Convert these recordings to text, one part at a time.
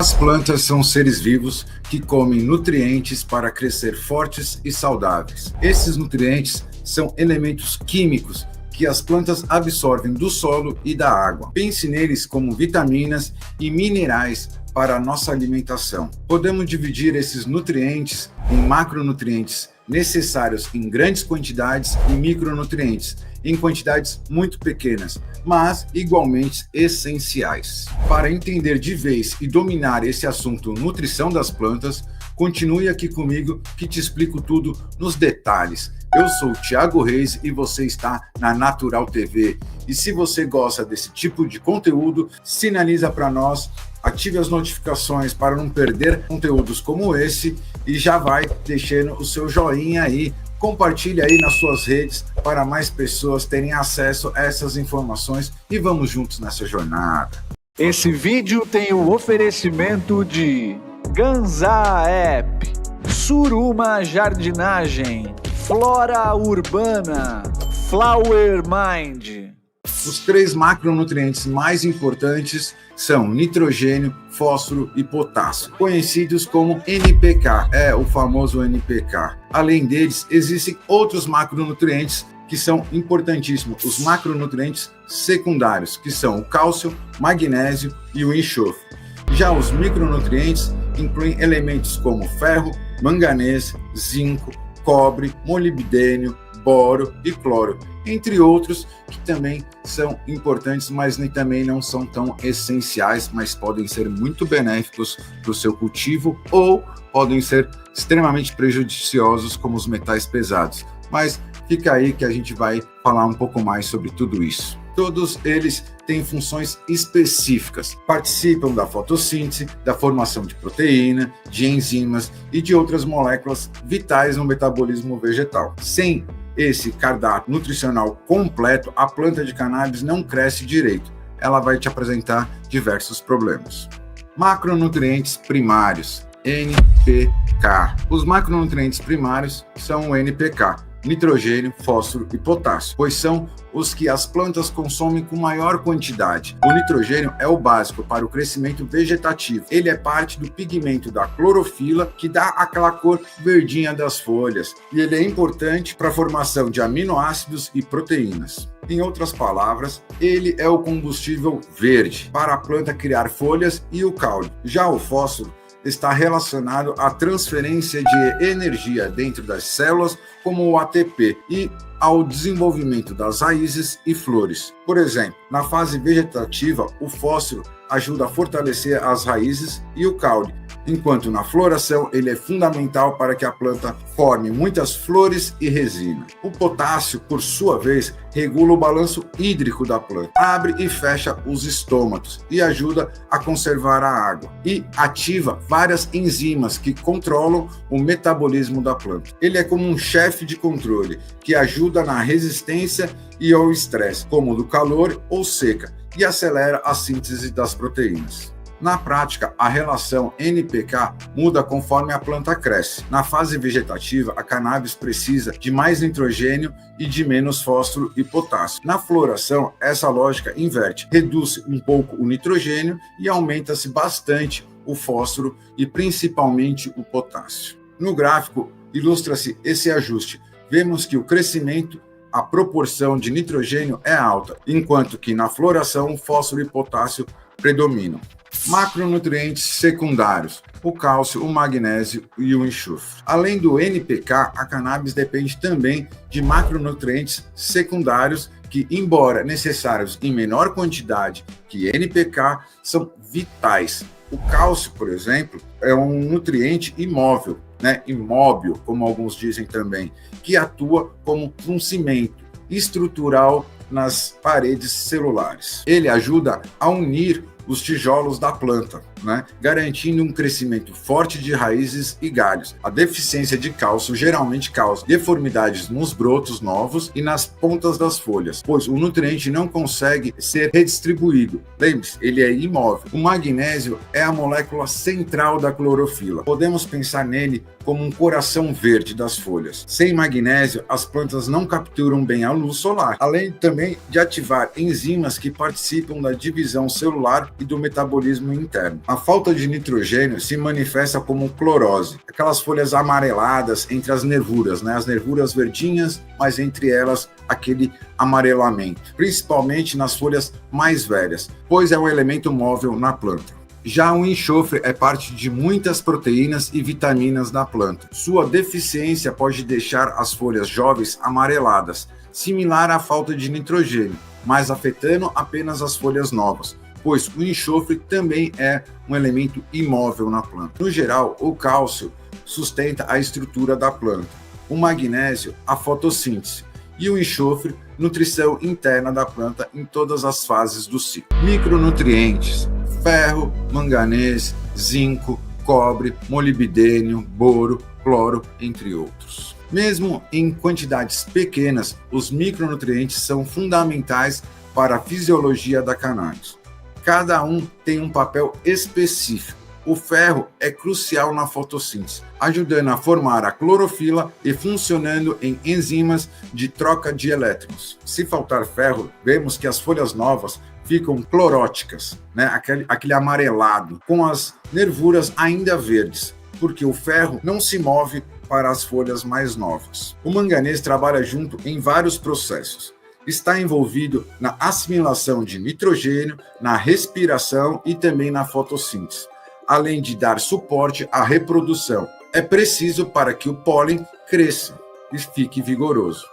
As plantas são seres vivos que comem nutrientes para crescer fortes e saudáveis. Esses nutrientes são elementos químicos que as plantas absorvem do solo e da água. Pense neles como vitaminas e minerais para a nossa alimentação. Podemos dividir esses nutrientes em macronutrientes necessários em grandes quantidades e micronutrientes em quantidades muito pequenas, mas igualmente essenciais. Para entender de vez e dominar esse assunto nutrição das plantas, continue aqui comigo que te explico tudo nos detalhes. Eu sou o Thiago Reis e você está na Natural TV. E se você gosta desse tipo de conteúdo, sinaliza para nós, ative as notificações para não perder conteúdos como esse e já vai deixando o seu joinha aí. Compartilhe aí nas suas redes para mais pessoas terem acesso a essas informações e vamos juntos nessa jornada. Esse vídeo tem o oferecimento de Ganza App, Suruma Jardinagem, Flora Urbana, Flower Mind. Os 3 macronutrientes mais importantes são nitrogênio, fósforo e potássio, conhecidos como NPK, o famoso NPK. Além deles, existem outros macronutrientes que são importantíssimos, os macronutrientes secundários, que são o cálcio, magnésio e o enxofre. Já os micronutrientes incluem elementos como ferro, manganês, zinco, cobre, molibdênio, boro e cloro, entre outros que também são importantes, mas também não são tão essenciais, mas podem ser muito benéficos para o seu cultivo ou podem ser extremamente prejudiciosos como os metais pesados. Mas fica aí que a gente vai falar um pouco mais sobre tudo isso. Todos eles têm funções específicas, participam da fotossíntese, da formação de proteína, de enzimas e de outras moléculas vitais no metabolismo vegetal. Sem esse cardápio nutricional completo, a planta de cannabis não cresce direito. Ela vai te apresentar diversos problemas. Macronutrientes primários, NPK. Os macronutrientes primários são o NPK, nitrogênio, fósforo e potássio, pois são os que as plantas consomem com maior quantidade. O nitrogênio é o básico para o crescimento vegetativo. Ele é parte do pigmento da clorofila, que dá aquela cor verdinha das folhas, e ele é importante para a formação de aminoácidos e proteínas. Em outras palavras, ele é o combustível verde para a planta criar folhas e o caule. Já o fósforo está relacionado à transferência de energia dentro das células, como o ATP, e ao desenvolvimento das raízes e flores. Por exemplo, na fase vegetativa, o fósforo ajuda a fortalecer as raízes e o caule, enquanto na floração ele é fundamental para que a planta forme muitas flores e resina. O potássio, por sua vez, regula o balanço hídrico da planta, abre e fecha os estômatos e ajuda a conservar a água, e ativa várias enzimas que controlam o metabolismo da planta. Ele é como um chefe de controle que ajuda na resistência e ao estresse, como do calor ou seca, e acelera a síntese das proteínas. Na prática, a relação NPK muda conforme a planta cresce. Na fase vegetativa, a cannabis precisa de mais nitrogênio e de menos fósforo e potássio. Na floração, essa lógica inverte, reduz um pouco o nitrogênio e aumenta-se bastante o fósforo e principalmente o potássio. No gráfico, ilustra-se esse ajuste. Vemos que o crescimento, a proporção de nitrogênio é alta, enquanto que na floração, fósforo e potássio predominam. Macronutrientes secundários, o cálcio, o magnésio e o enxofre. Além do NPK, a cannabis depende também de macronutrientes secundários que, embora necessários em menor quantidade que NPK, são vitais. O cálcio, por exemplo, é um nutriente imóvel, imóvel, como alguns dizem também, que atua como um cimento estrutural nas paredes celulares. Ele ajuda a unir os tijolos da planta, garantindo um crescimento forte de raízes e galhos. A deficiência de cálcio geralmente causa deformidades nos brotos novos e nas pontas das folhas, pois o nutriente não consegue ser redistribuído. Lembre-se, ele é imóvel. O magnésio é a molécula central da clorofila. Podemos pensar nele como um coração verde das folhas. Sem magnésio, as plantas não capturam bem a luz solar, além também de ativar enzimas que participam da divisão celular e do metabolismo interno. A falta de nitrogênio se manifesta como clorose, aquelas folhas amareladas entre as nervuras, né? As nervuras verdinhas, mas entre elas aquele amarelamento, principalmente nas folhas mais velhas, pois é um elemento móvel na planta. Já o enxofre é parte de muitas proteínas e vitaminas da planta. Sua deficiência pode deixar as folhas jovens amareladas, similar à falta de nitrogênio, mas afetando apenas as folhas novas, pois o enxofre também é um elemento imóvel na planta. No geral, o cálcio sustenta a estrutura da planta, o magnésio, a fotossíntese, e o enxofre, nutrição interna da planta em todas as fases do ciclo. Micronutrientes: ferro, manganês, zinco, cobre, molibdênio, boro, cloro, entre outros. Mesmo em quantidades pequenas, os micronutrientes são fundamentais para a fisiologia da cannabis. Cada um tem um papel específico. O ferro é crucial na fotossíntese, ajudando a formar a clorofila e funcionando em enzimas de troca de elétrons. Se faltar ferro, vemos que as folhas novas ficam cloróticas, né? Aquele amarelado, com as nervuras ainda verdes, porque o ferro não se move para as folhas mais novas. O manganês trabalha junto em vários processos. Está envolvido na assimilação de nitrogênio, na respiração e também na fotossíntese, além de dar suporte à reprodução. É preciso para que o pólen cresça e fique vigoroso.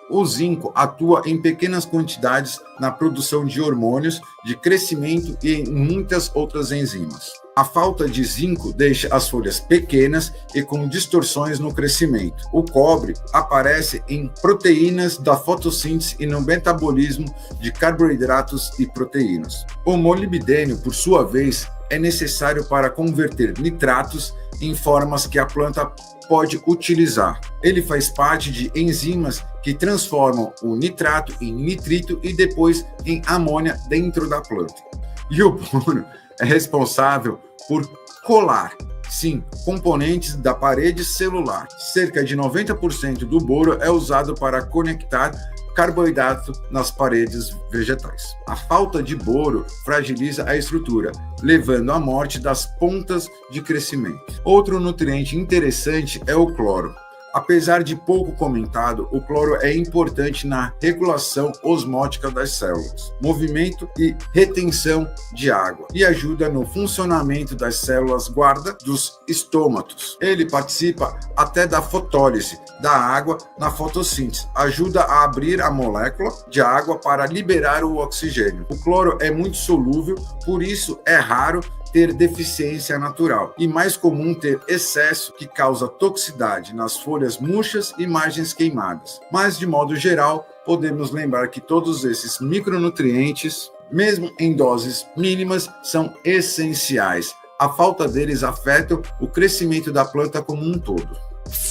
O zinco atua em pequenas quantidades na produção de hormônios de crescimento e em muitas outras enzimas. A falta de zinco deixa as folhas pequenas e com distorções no crescimento. O cobre aparece em proteínas da fotossíntese e no metabolismo de carboidratos e proteínas. O molibdênio, por sua vez, é necessário para converter nitratos em formas que a planta pode utilizar. Ele faz parte de enzimas que transformam o nitrato em nitrito e depois em amônia dentro da planta. E o boro é responsável por colar, sim, componentes da parede celular. Cerca de 90% do boro é usado para conectar carboidrato nas paredes vegetais. A falta de boro fragiliza a estrutura, levando à morte das pontas de crescimento. Outro nutriente interessante é o cloro. Apesar de pouco comentado, o cloro é importante na regulação osmótica das células, movimento e retenção de água, e ajuda no funcionamento das células guarda dos estômatos. Ele participa até da fotólise da água na fotossíntese, ajuda a abrir a molécula de água para liberar o oxigênio. O cloro é muito solúvel, por isso é raro ter deficiência natural e mais comum ter excesso que causa toxicidade nas folhas murchas e margens queimadas. Mas, de modo geral, podemos lembrar que todos esses micronutrientes, mesmo em doses mínimas, são essenciais. A falta deles afeta o crescimento da planta como um todo.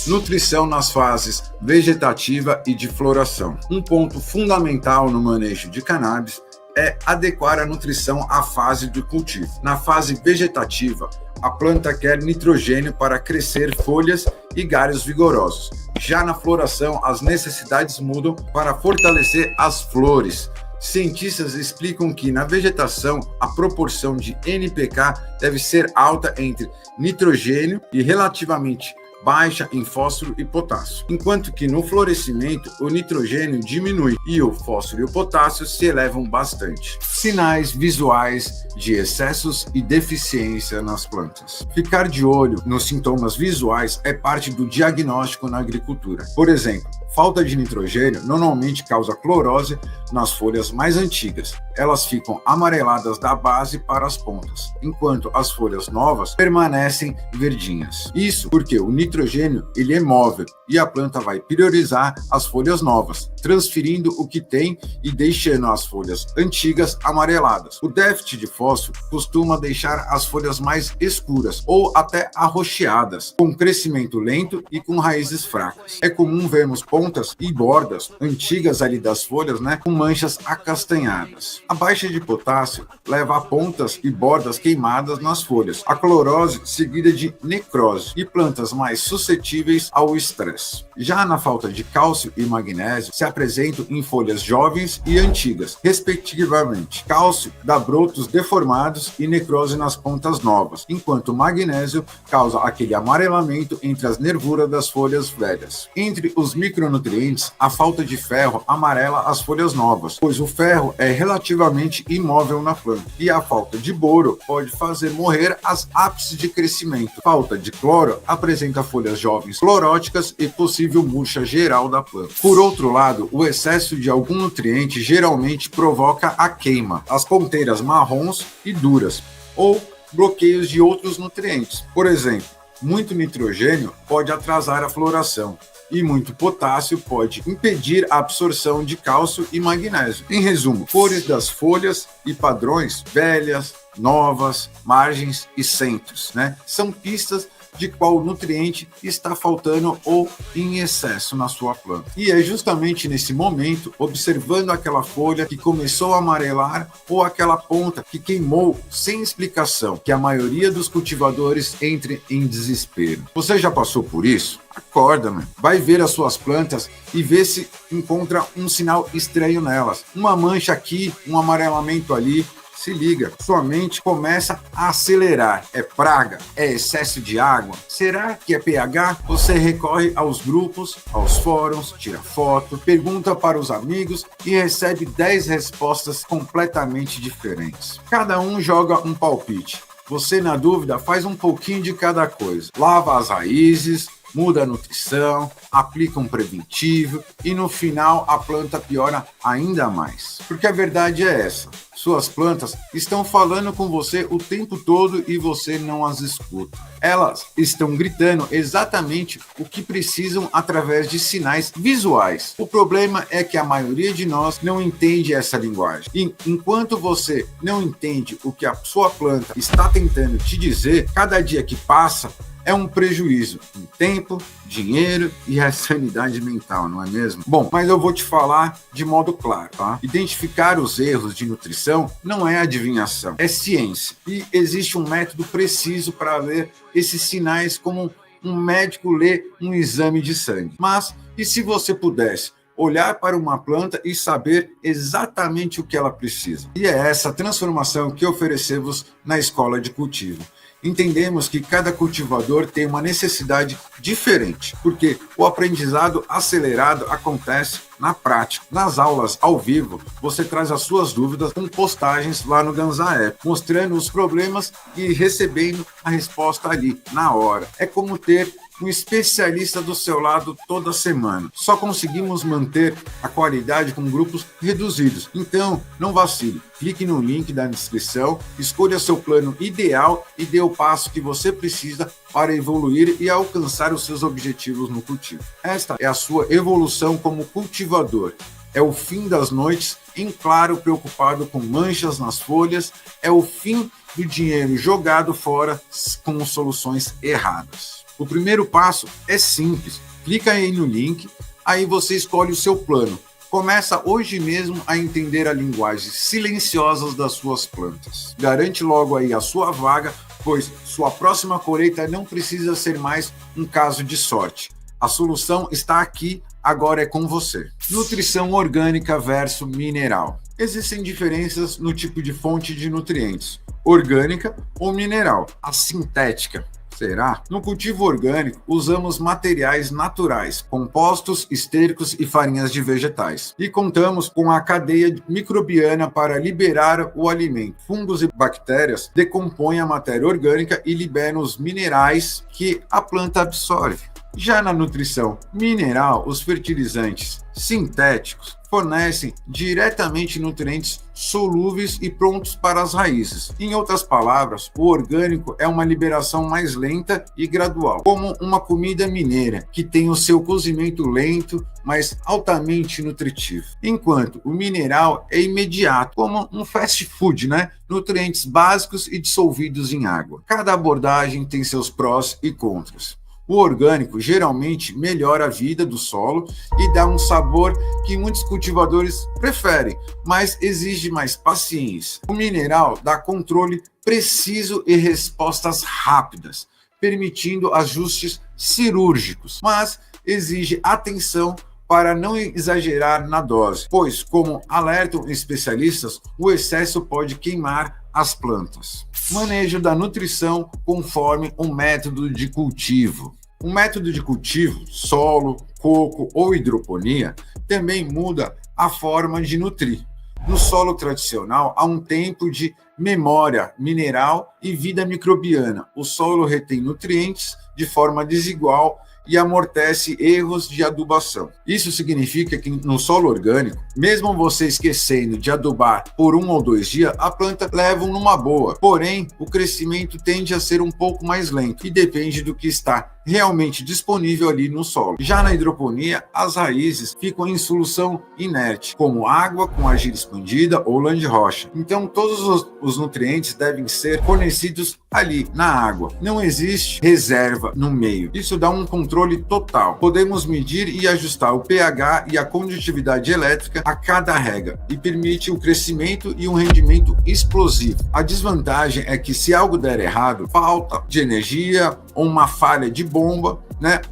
Nutrição nas fases vegetativa e de floração. Um ponto fundamental no manejo de cannabis é adequar a nutrição à fase do cultivo. Na fase vegetativa, a planta quer nitrogênio para crescer folhas e galhos vigorosos. Já na floração, as necessidades mudam para fortalecer as flores. Cientistas explicam que na vegetação a proporção de NPK deve ser alta entre nitrogênio e relativamente baixa em fósforo e potássio, enquanto que no florescimento o nitrogênio diminui e o fósforo e o potássio se elevam bastante. Sinais visuais de excessos e deficiência nas plantas. Ficar de olho nos sintomas visuais é parte do diagnóstico na agricultura. Por exemplo, falta de nitrogênio normalmente causa clorose nas folhas mais antigas. Elas ficam amareladas da base para as pontas, enquanto as folhas novas permanecem verdinhas. Isso porque o nitrogênio ele é móvel e a planta vai priorizar as folhas novas, transferindo o que tem e deixando as folhas antigas amareladas. O déficit de fósforo costuma deixar as folhas mais escuras ou até arroxeadas, com crescimento lento e com raízes fracas. É comum vermos pontas e bordas antigas ali das folhas, com manchas acastanhadas. A baixa de potássio leva a pontas e bordas queimadas nas folhas, a clorose seguida de necrose e plantas mais suscetíveis ao estresse. Já na falta de cálcio e magnésio, se apresentam em folhas jovens e antigas, respectivamente. Cálcio dá brotos deformados e necrose nas pontas novas, enquanto o magnésio causa aquele amarelamento entre as nervuras das folhas velhas. Entre os micronutrientes, a falta de ferro amarela as folhas novas, pois o ferro é relativamente imóvel na planta, e a falta de boro pode fazer morrer as ápices de crescimento. Falta de cloro apresenta folhas jovens cloróticas e possível murcha geral da planta. Por outro lado, o excesso de algum nutriente geralmente provoca a queima, as ponteiras marrons e duras, ou bloqueios de outros nutrientes. Por exemplo, muito nitrogênio pode atrasar a floração, e muito potássio pode impedir a absorção de cálcio e magnésio. Em resumo, cores das folhas e padrões, velhas, novas, margens e centros, são pistas de qual nutriente está faltando ou em excesso na sua planta. E é justamente nesse momento, observando aquela folha que começou a amarelar ou aquela ponta que queimou sem explicação, que a maioria dos cultivadores entre em desespero. Você já passou por isso? Acorda, mano. Vai ver as suas plantas e vê se encontra um sinal estranho nelas. Uma mancha aqui, um amarelamento ali. Se liga, sua mente começa a acelerar. É praga? É excesso de água? Será que é pH? Você recorre aos grupos, aos fóruns, tira foto, pergunta para os amigos e recebe 10 respostas completamente diferentes. Cada um joga um palpite. Você, na dúvida, faz um pouquinho de cada coisa. Lava as raízes, muda a nutrição, aplica um preventivo e no final a planta piora ainda mais. Porque a verdade é essa. Suas plantas estão falando com você o tempo todo e você não as escuta. Elas estão gritando exatamente o que precisam através de sinais visuais. O problema é que a maioria de nós não entende essa linguagem. E enquanto você não entende o que a sua planta está tentando te dizer, cada dia que passa é um prejuízo em tempo, dinheiro e a sanidade mental, não é mesmo? Bom, mas eu vou te falar de modo claro, tá? Identificar os erros de nutrição não é adivinhação, é ciência. E existe um método preciso para ler esses sinais como um médico lê um exame de sangue. Mas, e se você pudesse olhar para uma planta e saber exatamente o que ela precisa? E é essa transformação que oferecemos na Escola de Cultivo. Entendemos que cada cultivador tem uma necessidade diferente, porque o aprendizado acelerado acontece na prática. Nas aulas ao vivo, você traz as suas dúvidas com postagens lá no Ganza App, mostrando os problemas e recebendo a resposta ali, na hora. É como ter um especialista do seu lado toda semana. Só conseguimos manter a qualidade com grupos reduzidos. Então, não vacile. Clique no link da descrição, escolha seu plano ideal e dê o passo que você precisa para evoluir e alcançar os seus objetivos no cultivo. Esta é a sua evolução como cultivador. É o fim das noites em claro preocupado com manchas nas folhas. É o fim do dinheiro jogado fora com soluções erradas. O primeiro passo é simples. Clica aí no link, aí você escolhe o seu plano. Começa hoje mesmo a entender a linguagem silenciosa das suas plantas. Garante logo aí a sua vaga, pois sua próxima colheita não precisa ser mais um caso de sorte. A solução está aqui, agora é com você. Nutrição orgânica versus mineral. Existem diferenças no tipo de fonte de nutrientes, orgânica ou mineral. A sintética. Será? No cultivo orgânico, usamos materiais naturais, compostos, estéricos e farinhas de vegetais. E contamos com a cadeia microbiana para liberar o alimento. Fungos e bactérias decompõem a matéria orgânica e liberam os minerais que a planta absorve. Já na nutrição mineral, os fertilizantes sintéticos fornecem diretamente nutrientes solúveis e prontos para as raízes. Em outras palavras, o orgânico é uma liberação mais lenta e gradual, como uma comida mineira, que tem o seu cozimento lento, mas altamente nutritivo. Enquanto o mineral é imediato, como um fast food, Nutrientes básicos e dissolvidos em água. Cada abordagem tem seus prós e contras. O orgânico geralmente melhora a vida do solo e dá um sabor que muitos cultivadores preferem, mas exige mais paciência. O mineral dá controle preciso e respostas rápidas, permitindo ajustes cirúrgicos, mas exige atenção para não exagerar na dose, pois, como alertam especialistas, o excesso pode queimar as plantas. Manejo da nutrição conforme um método de cultivo. O método de cultivo, solo, coco ou hidroponia, também muda a forma de nutrir. No solo tradicional, há um tempo de memória mineral e vida microbiana. O solo retém nutrientes de forma desigual e amortece erros de adubação. Isso significa que no solo orgânico, mesmo você esquecendo de adubar por 1 ou 2 dias, a planta leva numa boa. Porém, o crescimento tende a ser um pouco mais lento e depende do que está realmente disponível ali no solo. Já na hidroponia, as raízes ficam em solução inerte, como água com argila expandida ou lã de rocha. Então, todos os nutrientes devem ser fornecidos ali na água. Não existe reserva no meio. Isso dá um controle total. Podemos medir e ajustar o pH e a condutividade elétrica a cada rega e permite o crescimento e um rendimento explosivo. A desvantagem é que se algo der errado, falta de energia ou uma falha de bomba,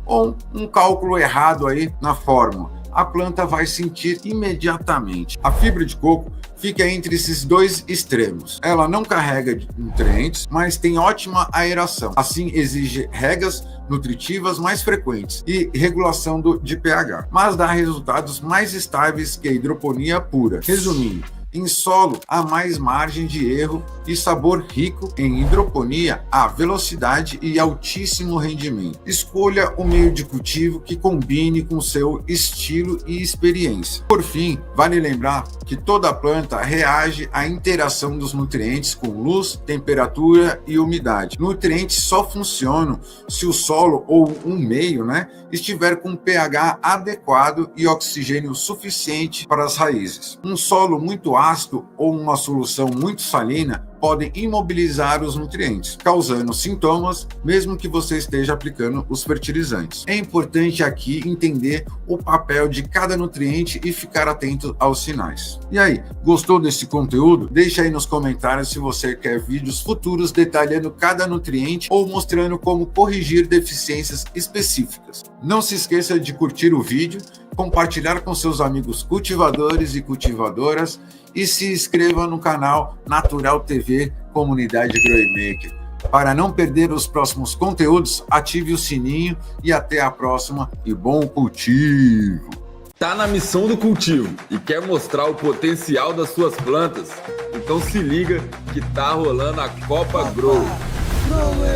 ou um cálculo errado aí na fórmula, a planta vai sentir imediatamente. A fibra de coco fica entre esses dois extremos. Ela não carrega nutrientes, mas tem ótima aeração. Assim, exige regas nutritivas mais frequentes e regulação de pH, mas dá resultados mais estáveis que a hidroponia pura. Resumindo, em solo, há mais margem de erro e sabor rico. Em hidroponia, há velocidade e altíssimo rendimento. Escolha o meio de cultivo que combine com seu estilo e experiência. Por fim, vale lembrar que toda planta reage à interação dos nutrientes com luz, temperatura e umidade. Nutrientes só funcionam se o solo ou um meio, estiver com pH adequado e oxigênio suficiente para as raízes. Um solo muito ácido ou uma solução muito salina podem imobilizar os nutrientes, causando sintomas, mesmo que você esteja aplicando os fertilizantes. É importante aqui entender o papel de cada nutriente e ficar atento aos sinais. E aí, gostou desse conteúdo? Deixa aí nos comentários se você quer vídeos futuros detalhando cada nutriente ou mostrando como corrigir deficiências específicas. Não se esqueça de curtir o vídeo, compartilhar com seus amigos cultivadores e cultivadoras e se inscreva no canal Natural TV Comunidade Growmaker. Para não perder os próximos conteúdos, ative o sininho e até a próxima e bom cultivo! Tá na missão do cultivo e quer mostrar o potencial das suas plantas? Então se liga que tá rolando a Copa Grow.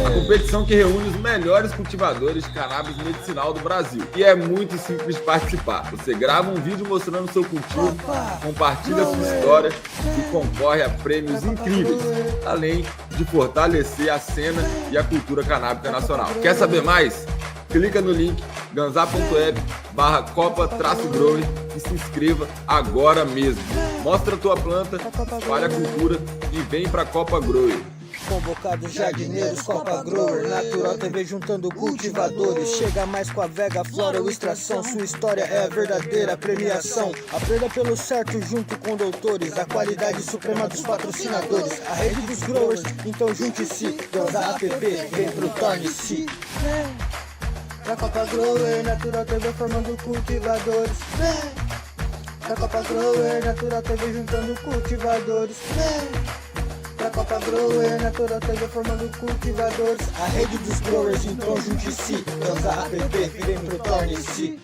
A competição que reúne os melhores cultivadores de cannabis medicinal do Brasil. E é muito simples de participar. Você grava um vídeo mostrando seu cultivo, compartilha sua história e concorre a prêmios incríveis, além de fortalecer a cena e a cultura canábica nacional. Quer saber mais? Clica no link ganzá.web/copa-grow e se inscreva agora mesmo. Mostra a tua planta, espalha a cultura e vem pra Copa Grow. Convocados jardineiros, Copa Grower, Natural TV juntando cultivadores. Chega mais com a Vega, Flora ou Extração. Sua história é a verdadeira premiação. Aprenda pelo certo junto com doutores. A qualidade suprema dos patrocinadores. A rede dos growers, então junte-se. Ganzá app, vem pro Torne-se. Pra Copa Grower, Natural TV formando cultivadores. Pra Copa Grower, Natural TV juntando cultivadores. Pra Copa Grower, Natural TV formando cultivadores. A rede dos growers, então junte-se. Ganzá app, vem pro Torne-se.